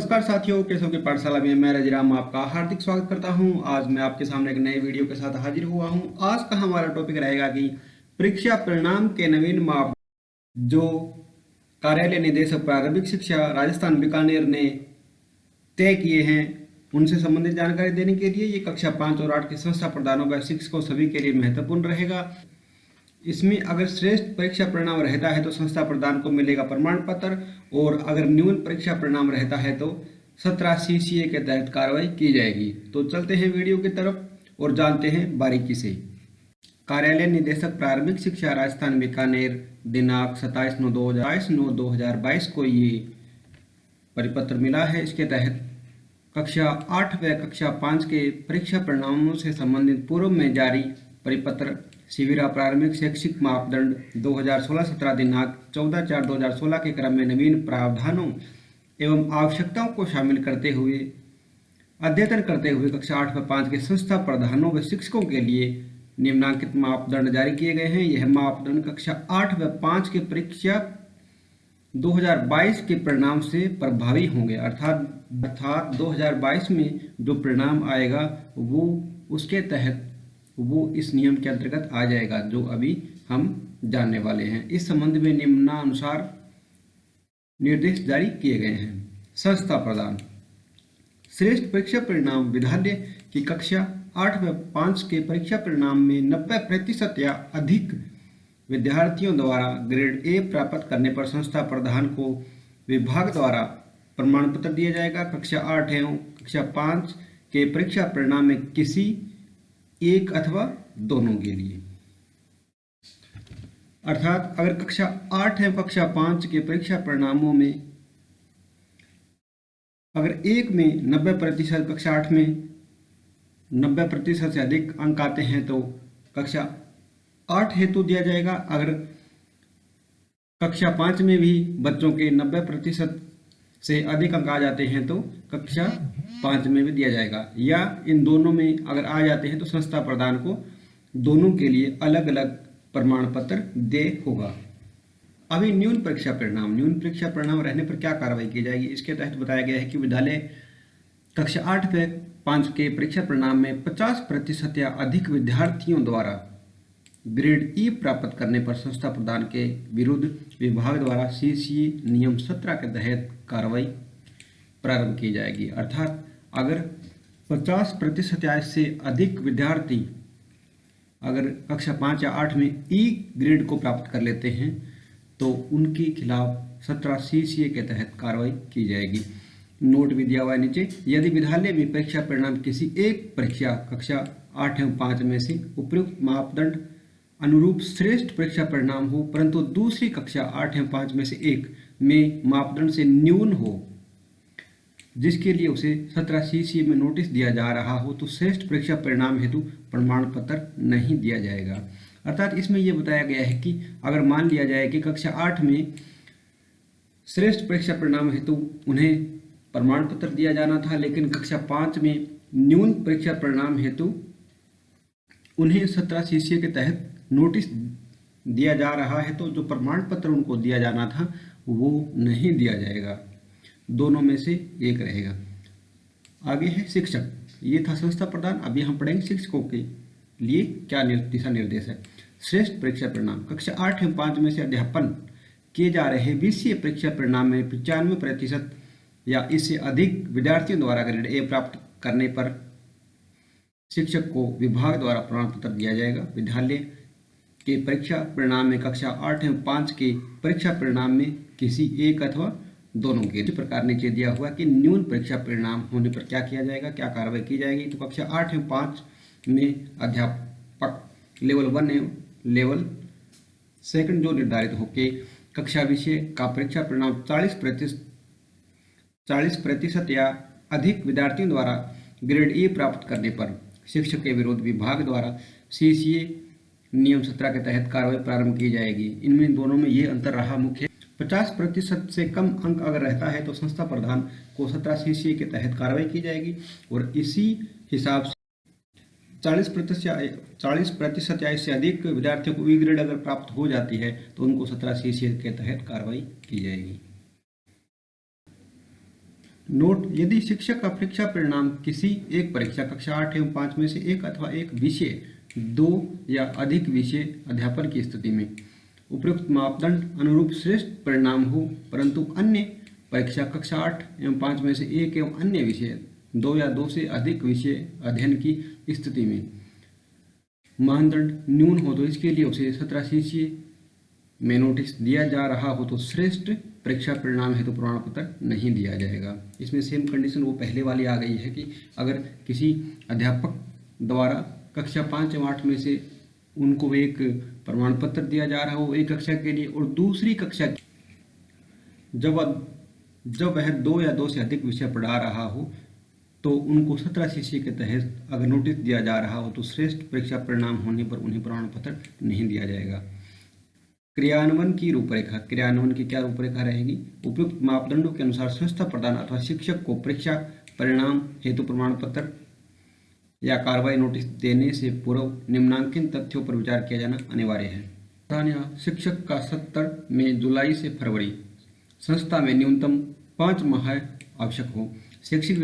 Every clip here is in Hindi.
नमस्कार साथियों, केशव की पाठशाला में मैं रजराम आपका हार्दिक स्वागत करता हूं। आज मैं आपके सामने एक नए वीडियो के साथ हाजिर हुआ हूं। आज का हमारा टॉपिक रहेगा कि परीक्षा परिणाम के नवीन माप जो कार्यालय निदेशक प्रारंभिक शिक्षा राजस्थान बीकानेर ने तय किए हैं उनसे संबंधित जानकारी देने के लिए ये कक्षा 5 और 8 के संस्था प्रधानों व शिक्षकों सभी के लिए महत्वपूर्ण रहेगा। इसमें अगर श्रेष्ठ परीक्षा परिणाम रहता है तो संस्था प्रधान को मिलेगा प्रमाण पत्र, और अगर न्यून परीक्षा परिणाम रहता है तो 17 CCA के तहत कार्रवाई की जाएगी। तो चलते हैं वीडियो की तरफ और जानते हैं बारीकी से। कार्यालय निदेशक प्रारंभिक शिक्षा राजस्थान बीकानेर दिनांक 27/9/2022 को ये परिपत्र मिला है। इसके तहत कक्षा 8 व कक्षा 5 के परीक्षा परिणामों से संबंधित पूर्व में जारी परिपत्र शिविरा प्रारंभिक शैक्षिक मापदंड 2016-17 दिनांक 14/4/2016 के क्रम में नवीन प्रावधानों एवं आवश्यकताओं को शामिल करते हुए अद्यतन करते हुए कक्षा 8 व 5 के संस्था प्रधानों व शिक्षकों के लिए निम्नांकित मापदंड जारी किए गए हैं। यह मापदंड कक्षा 8 व 5 के परीक्षा 2022 के परिणाम से प्रभावी होंगे, अर्थात 2022 में जो परिणाम आएगा वो उसके तहत वो इस नियम के अंतर्गत आ जाएगा जो अभी हम जानने वाले हैं। इस संबंध में निम्नानुसार निर्देश जारी किए गए हैं। संस्था प्रदान श्रेष्ठ परीक्षा परिणाम विद्यालय की कक्षा 8 व 5 के परीक्षा परिणाम में 90% या अधिक विद्यार्थियों द्वारा ग्रेड ए प्राप्त करने पर संस्था प्रधान को विभाग द्वारा प्रमाण पत्र दिया जाएगा। कक्षा 8 एवं कक्षा 5 के परीक्षा परिणाम में किसी एक अथवा दोनों के लिए, अर्थात अगर कक्षा 8 एवं कक्षा 5 के परीक्षा परिणामों में अगर एक में 90%, कक्षा 8 में 90% से अधिक अंक आते हैं तो कक्षा 8 हेतु दिया जाएगा। अगर कक्षा 5 में भी बच्चों के 90% से अधिक अंक आ जाते हैं तो कक्षा 5 में भी दिया जाएगा, या इन दोनों में अगर आ जाते हैं तो संस्था प्रधान को दोनों के लिए अलग अलग प्रमाण पत्र दे होगा। अभी न्यून परीक्षा परिणाम रहने पर क्या कार्रवाई की जाएगी, इसके तहत बताया गया है कि विद्यालय कक्षा 8 व 5 के परीक्षा परिणाम में 50% या अधिक विद्यार्थियों द्वारा ग्रेड ई प्राप्त करने पर संस्था प्रधान के विरुद्ध विभाग द्वारा CCA नियम 17 के तहत कार्रवाई प्रारंभ की जाएगी। अर्थात अगर 50% या इससे अधिक विद्यार्थी अगर कक्षा 5 या 8 में ई ग्रेड को प्राप्त कर लेते हैं तो उनके खिलाफ 17 CCA के तहत कार्रवाई की जाएगी। नोट भी दिया हुआ है नीचे। यदि विद्यालय में परीक्षा परिणाम किसी एक परीक्षा कक्षा 8 एवं 5 में से उपयुक्त मापदंड अनुरूप श्रेष्ठ परीक्षा परिणाम हो, परंतु दूसरी कक्षा 8 एवं 5 में से एक में मापदंड से न्यून हो, जिसके लिए उसे 17 CCA में नोटिस दिया जा रहा हो, तो श्रेष्ठ परीक्षा परिणाम हेतु प्रमाण पत्र नहीं दिया जाएगा। अर्थात इसमें यह बताया गया है कि अगर मान लिया जाए कि कक्षा 8 में श्रेष्ठ परीक्षा परिणाम हेतु उन्हें प्रमाण पत्र दिया जाना था, लेकिन कक्षा 5 में न्यून परीक्षा परिणाम हेतु उन्हें 17 CCA के तहत नोटिस दिया जा रहा है, तो जो प्रमाण पत्र उनको दिया जाना था वो नहीं दिया जाएगा, दोनों में से एक रहेगा। आगे है शिक्षक, ये था संस्था प्रधान। अभी हम पढ़ेंगे शिक्षकों के लिए क्या दिशा निर्देश है। श्रेष्ठ परीक्षा परिणाम कक्षा 8 एवं 5 में से अध्यापन किए जा रहे विषय परीक्षा परिणाम में 95% या इससे अधिक विद्यार्थियों द्वारा ग्रेड ए प्राप्त करने पर शिक्षक को विभाग द्वारा प्रमाण पत्र दिया जाएगा। विद्यालय के परीक्षा परिणाम में कक्षा 8 एवं 5 के परीक्षा परिणाम में किसी एक अथवा दोनों के। इसी प्रकार नीचे दिया हुआ कि न्यून परीक्षा परिणाम होने पर क्या किया जाएगा, क्या कार्रवाई की जाएगी। तो कक्षा 8 एवं 5 में अध्यापक लेवल 1 एवं लेवल 2 जो निर्धारित होके कक्षा विषय का परीक्षा परिणाम 40% या अधिक विद्यार्थियों द्वारा ग्रेड ए प्राप्त करने पर शिक्षक के विरुद्ध विभाग द्वारा CCA नियम 17 के तहत कार्रवाई प्रारंभ की जाएगी। इनमें दोनों में ये अंतर रहा मुख्य। 50% से कम अंक अगर रहता है तो संस्था प्रधान को 17 CCA के तहत कार्रवाई की जाएगी, और इसी हिसाब से 40% या इससे अधिक विद्यार्थियों को ई ग्रेड अगर प्राप्त हो जाती है तो उनको 17 CCA के तहत कार्रवाई की जाएगी। नोट, यदि शिक्षक का परीक्षा परिणाम किसी एक परीक्षा कक्षा 8 एवं 5 में से एक अथवा एक विषय, 2 या अधिक विषय अध्यापन की स्थिति में उपयुक्त मापदंड अनुरूप श्रेष्ठ परिणाम हो, परंतु अन्य परीक्षा कक्षा 8 एवं 5 में से एक एवं अन्य विषय, 2 या 2 से अधिक विषय अध्ययन की स्थिति में मानदंड न्यून हो तो इसके लिए उसे 17 CCA में नोटिस दिया जा रहा हो तो श्रेष्ठ परीक्षा परिणाम हेतु प्रमाण पत्र नहीं दिया जाएगा। इसमें सेम कंडीशन वो पहले वाली आ गई है कि अगर किसी अध्यापक द्वारा कक्षा 5 एवं 8 में से उनको एक प्रमाण पत्र दिया जा रहा हो एक कक्षा के लिए, और दूसरी कक्षा जब वह 2 या 2 से अधिक विषय पढ़ा रहा हो तो उनको 17 CCA के तहत अगर नोटिस दिया जा रहा हो तो श्रेष्ठ परीक्षा परिणाम होने पर उन्हें प्रमाण पत्र नहीं दिया जाएगा। क्रियान्वयन की रूपरेखा, क्रियान्वयन की क्या रूपरेखा रहेगी? उपयुक्त मापदंडों के अनुसार संस्था प्रधान अथवा शिक्षक को परीक्षा परिणाम हेतु प्रमाण पत्र या कार्रवाई नोटिस देने से पूर्व निम्नांकित तथ्यों पर विचार किया जाना अनिवार्य है। प्रधान शिक्षक का 70 में जुलाई से फरवरी संस्था में न्यूनतम 5 माह आवश्यक हो। शैक्षिक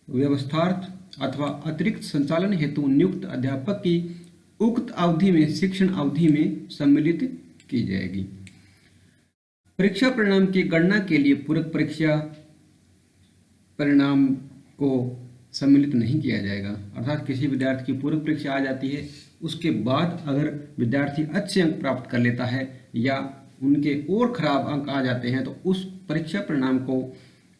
व्यवस्थार्थ अथवा अतिरिक्त संचालन हेतु नियुक्त अध्यापक की उक्त अवधि में शिक्षण अवधि में सम्मिलित की जाएगी। परीक्षा परिणाम की गणना के लिए पूरक परीक्षा परिणाम को सम्मिलित नहीं किया जाएगा। अर्थात किसी विद्यार्थी की पूरक परीक्षा आ जाती है, उसके बाद अगर विद्यार्थी अच्छे अंक प्राप्त कर लेता है या उनके और खराब अंक आ जाते हैं तो उस परीक्षा परिणाम को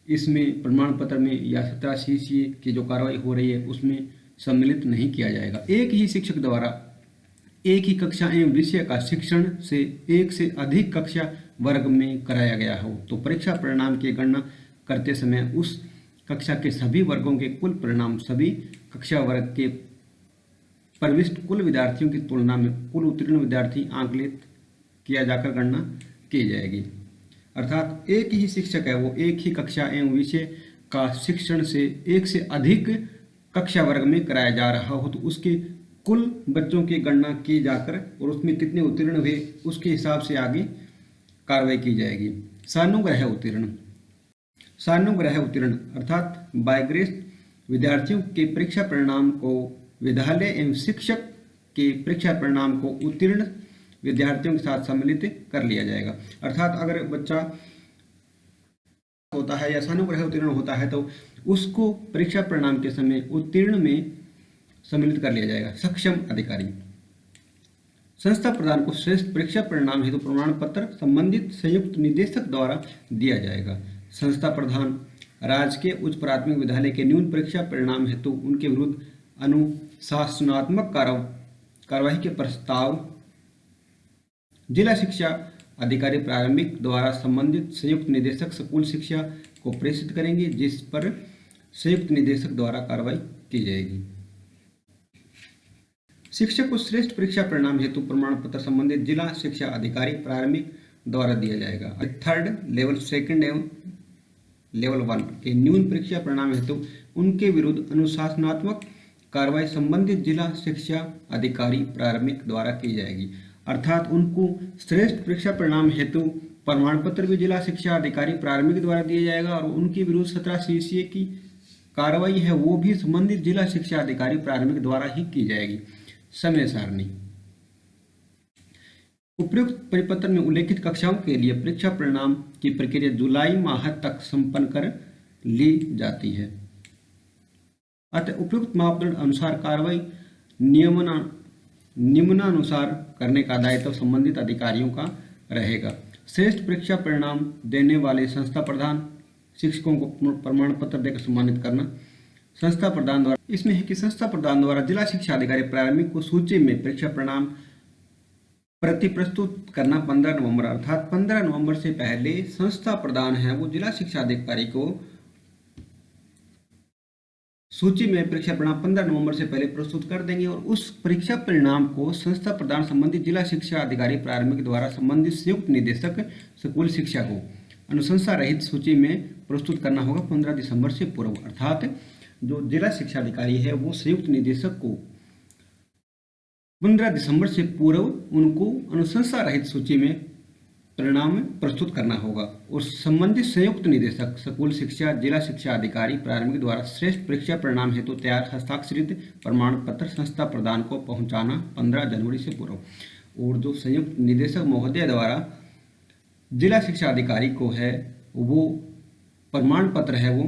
इसमें प्रमाण पत्र में या 17 CCA की जो कार्रवाई हो रही है उसमें सम्मिलित नहीं किया जाएगा। एक ही शिक्षक द्वारा एक ही कक्षा एवं विषय का शिक्षण से एक से अधिक कक्षा वर्ग में कराया गया हो तो परीक्षा परिणाम की गणना करते समय उस कक्षा के सभी वर्गों के कुल परिणाम सभी कक्षा वर्ग के प्रविष्ट कुल विद्यार्थियों की तुलना में कुल उत्तीर्ण विद्यार्थी आंकलित किया जाकर गणना की जाएगी। अर्थात एक ही शिक्षक है वो एक ही कक्षा एवं विषय का शिक्षण से एक से अधिक कक्षा वर्ग में कराया जा रहा हो तो उसके कुल बच्चों की गणना की जाकर और उसमें कितने उत्तीर्ण हुए उसके हिसाब से आगे कार्रवाई की जाएगी। सानुग्रह उत्तीर्ण, सानुग्रह उत्तीर्ण अर्थात बायग्रेस विद्यार्थियों के परीक्षा परिणाम को विद्यालय एवं शिक्षक के परीक्षा परिणाम को उत्तीर्ण विद्यार्थियों के साथ सम्मिलित कर लिया जाएगा। अर्थात अगर बच्चा होता है या सानुग्रह उत्तीर्ण होता है तो उसको परीक्षा परिणाम के समय उत्तीर्ण में सम्मिलित कर लिया जाएगा। सक्षम अधिकारी, संस्था प्रधान को श्रेष्ठ परीक्षा परिणाम हेतु प्रमाण पत्र संबंधित संयुक्त निदेशक द्वारा दिया जाएगा। संस्था प्रधान राजकीय उच्च प्राथमिक विद्यालय के न्यून परीक्षा परिणाम हेतु उनके विरुद्ध अनुशासनात्मक कार्यवाही के प्रस्ताव जिला शिक्षा अधिकारी प्रारंभिक द्वारा संबंधित संयुक्त निदेशक स्कूल शिक्षा को प्रेषित करेंगे, जिस पर संयुक्त निदेशक द्वारा कार्रवाई की जाएगी। शिक्षक को श्रेष्ठ परीक्षा परिणाम हेतु प्रमाण पत्र संबंधित जिला शिक्षा अधिकारी प्रारंभिक द्वारा दिया जाएगा। थर्ड लेवल, सेकंड एवं लेवल 1 के न्यून परीक्षा परिणाम हेतु उनके विरुद्ध अनुशासनात्मक कार्रवाई संबंधित जिला शिक्षा अधिकारी प्रारंभिक द्वारा की जाएगी। अर्थात उनको श्रेष्ठ परीक्षा परिणाम हेतु प्रमाण पत्र भी जिला शिक्षा अधिकारी प्रारंभिक द्वारा दिया जाएगा और उनके विरुद्ध 17 CCA की कार्रवाई है वो भी संबंधित जिला शिक्षा अधिकारी प्रारंभिक द्वारा ही की जाएगी। समय सारणी, उपयुक्त परिपत्र में उल्लेखित कक्षाओं के लिए परीक्षा परिणाम की प्रक्रिया जुलाई माह तक संपन्न कर ली जाती है। अतः उपयुक्त मापदंड अनुसार कार्रवाई निम्नानुसार करने का दायित्व संबंधित अधिकारियों का रहेगा। श्रेष्ठ परीक्षा परिणाम देने वाले संस्था प्रधान शिक्षकों को प्रमाण पत्र देकर सम्मानित करना। संस्था प्रधान द्वारा इसमें है कि संस्था प्रधान द्वारा जिला शिक्षा अधिकारी प्रारंभिक को सूची में परीक्षा परिणाम प्रति प्रस्तुत करना 15 नवंबर, अर्थात 15 नवंबर से पहले संस्था प्रधान है वो जिला शिक्षा अधिकारी को सूची में परीक्षा परिणाम 15 नवंबर से पहले प्रस्तुत कर देंगे और उस परीक्षा परिणाम को संस्था प्रधान संबंधित जिला शिक्षा अधिकारी प्रारंभिक द्वारा संबंधित संयुक्त निदेशक स्कूल शिक्षा को अनुशंसा रहित सूची में प्रस्तुत करना होगा 15 दिसंबर से पूर्व। अर्थात जो जिला शिक्षा अधिकारी है वो संयुक्त निदेशक को 15 दिसंबर से पूर्व उनको अनुशंसा रहित सूची में परिणाम प्रस्तुत करना होगा और संबंधित संयुक्त निदेशक स्कूल शिक्षा जिला शिक्षा अधिकारी प्रारंभिक द्वारा श्रेष्ठ परीक्षा परिणाम हेतु तैयार हस्ताक्षरित प्रमाण पत्र संस्था प्रदान को पहुंचाना 15 जनवरी से पूर्व। और जो संयुक्त निदेशक महोदय द्वारा जिला शिक्षा अधिकारी को है वो प्रमाण पत्र है वो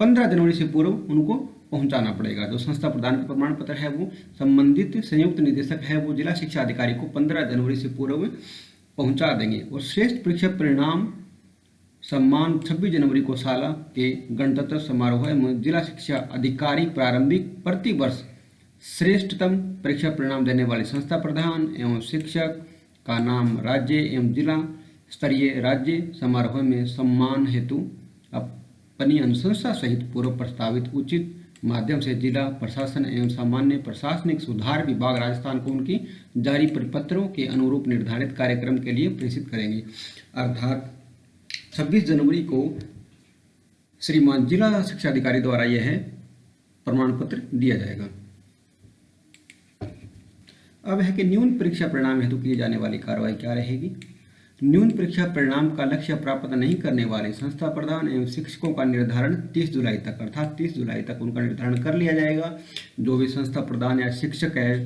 15 जनवरी से पूर्व उनको पहुंचाना पड़ेगा। जो संस्था प्रदान का प्रमाण पत्र है वो संबंधित संयुक्त निदेशक है वो जिला शिक्षा अधिकारी को 15 जनवरी से पूर्व पहुंचा देंगे। और श्रेष्ठ परीक्षा परिणाम सम्मान 26 जनवरी को शाला के गणतंत्र समारोह में जिला शिक्षा अधिकारी प्रारंभिक प्रति वर्ष श्रेष्ठतम परीक्षा परिणाम देने वाली संस्था प्रधान एवं शिक्षक का नाम राज्य एवं जिला स्तरीय राज्य समारोह में सम्मान हेतु अपनी अनुशंसा सहित पूर्व प्रस्तावित उचित माध्यम से जिला प्रशासन एवं सामान्य प्रशासनिक सुधार विभाग राजस्थान को उनकी जारी परिपत्रों के अनुरूप निर्धारित कार्यक्रम के लिए प्रेषित करेंगे। अर्थात 26 जनवरी को श्रीमान जिला शिक्षा अधिकारी द्वारा यह प्रमाण पत्र दिया जाएगा। अब है कि न्यून परीक्षा परिणाम हेतु किए जाने वाली कार्रवाई क्या रहेगी। न्यून परीक्षा परिणाम का लक्ष्य प्राप्त नहीं करने वाले संस्था प्रधान एवं शिक्षकों का निर्धारण 30 जुलाई तक अर्थात 30 जुलाई तक उनका निर्धारण कर लिया जाएगा। जो भी संस्था प्रधान या शिक्षक है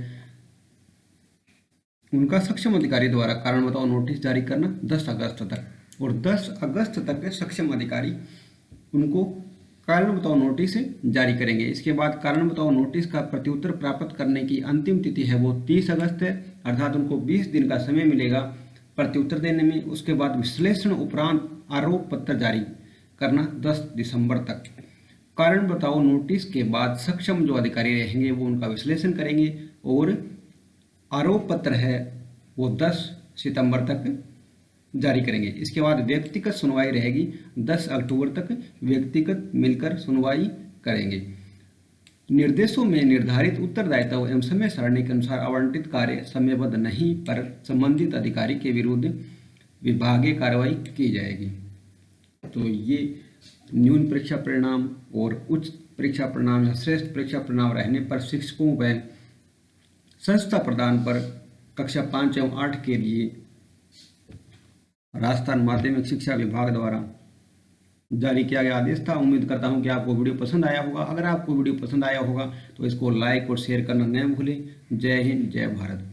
उनका सक्षम अधिकारी द्वारा कारण बताओ नोटिस जारी करना 10 अगस्त तक और 10 अगस्त तक सक्षम अधिकारी उनको कारण बताओ नोटिस जारी करेंगे। इसके बाद कारण बताओ नोटिस का प्रत्युत्तर प्राप्त करने की अंतिम तिथि है वो 30 अगस्त है अर्थात उनको 20 दिन का समय मिलेगा प्रत्युत्तर देने में। उसके बाद विश्लेषण उपरांत आरोप पत्र जारी करना 10 दिसंबर तक। कारण बताओ नोटिस के बाद सक्षम जो अधिकारी रहेंगे वो उनका विश्लेषण करेंगे और आरोप पत्र है वो 10 सितंबर तक जारी करेंगे। इसके बाद व्यक्तिगत सुनवाई रहेगी 10 अक्टूबर तक व्यक्तिगत मिलकर सुनवाई करेंगे। निर्देशों में निर्धारित उत्तरदायित्व एवं समय सारणी के अनुसार आवंटित कार्य समयबद्ध नहीं पर संबंधित अधिकारी के विरुद्ध विभागीय कार्रवाई की जाएगी। तो ये न्यून परीक्षा परिणाम और उच्च परीक्षा परिणाम या श्रेष्ठ परीक्षा परिणाम रहने पर शिक्षकों व संस्था प्रदान पर कक्षा 5 एवं 8 के लिए राजस्थान माध्यमिक शिक्षा विभाग द्वारा जारी किया गया आदेश था। उम्मीद करता हूं कि आपको वीडियो पसंद आया होगा। अगर आपको वीडियो पसंद आया होगा तो इसको लाइक और शेयर करना न भूलें। जय हिंद, जय भारत।